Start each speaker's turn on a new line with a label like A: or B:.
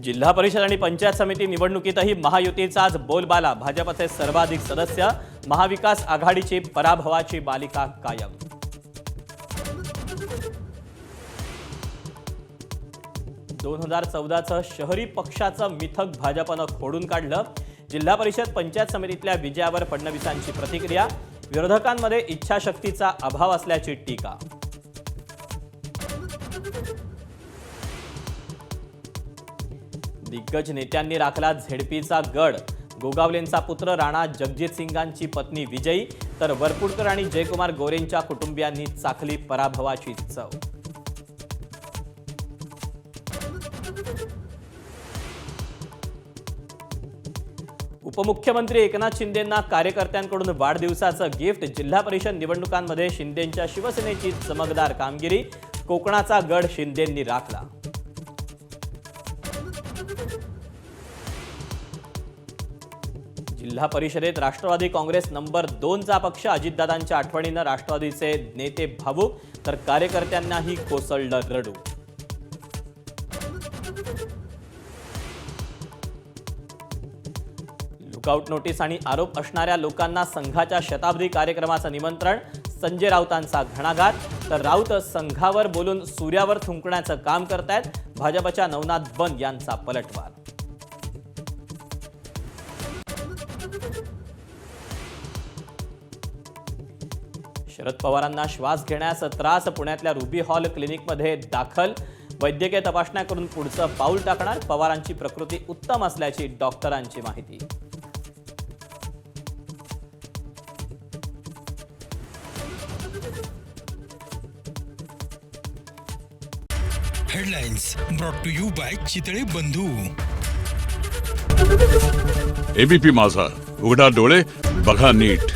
A: जिल्हा परिषद आणि पंचायत समिती निवडणुकीतही महायुतीचाच बोलबाला। भाजपचे सर्वाधिक सदस्य, महाविकास आघाडीची पराभवाची मालिका कायम। दोन 2014चं शहरी पक्षाचं मिथक भाजपनं खोडून काढलं। जिल्हा परिषद पंचायत समितीतल्या विजयावर फडणवीसांची प्रतिक्रिया, विरोधकांमध्ये इच्छाशक्तीचा अभाव असल्याची टीका। दिग्गज नेत्यांनी राखला झेडपीचा गड, गोगावलेंचा पुत्र राणा जगजित सिंगांची पत्नी विजयी, तर वरपुडकर आणि जयकुमार गोरेंच्या कुटुंबियांनी चाखली पराभवाची चव। उपमुख्यमंत्री एकनाथ शिंदेंना कार्यकर्त्यांकडून वाढदिवसाचं गिफ्ट। जिल्हा परिषद निवडणुकांमध्ये शिंदेंच्या शिवसेनेची चमकदार कामगिरी, कोकणाचा गड शिंदेंनी राखला। जिल्हा परिषदेत राष्ट्रवादी काँग्रेस नंबर 2चा पक्ष, अजितदादांच्या आठवणीनं राष्ट्रवादीचे नेते भावुक, तर कार्यकर्त्यांनाही कोसळलं रडू। लुकआउट नोटीस आणि आरोप असणाऱ्या लोकांना संघाच्या शताब्दी कार्यक्रमाचं निमंत्रण। संजय राऊतांचा घणाघात, तर राऊत संघावर बोलून सूर्यावर थुंकण्याचं काम करतायत। भाजपच्या नवनाथ बन यांचा पलटवार। शरद पवारांना श्वास घेण्यास त्रास, पुण्यातल्या रुबी हॉल क्लिनिकमध्ये दाखल। वैद्यकीय तपासण्या करून पुढचं पाऊल टाकणार। पवारांची प्रकृती उत्तम असल्याची डॉक्टरांची माहिती।
B: Headlines brought to you bye Chitale बंधू।
C: एबीपी माझा, उघडा डोळे बघा नीट।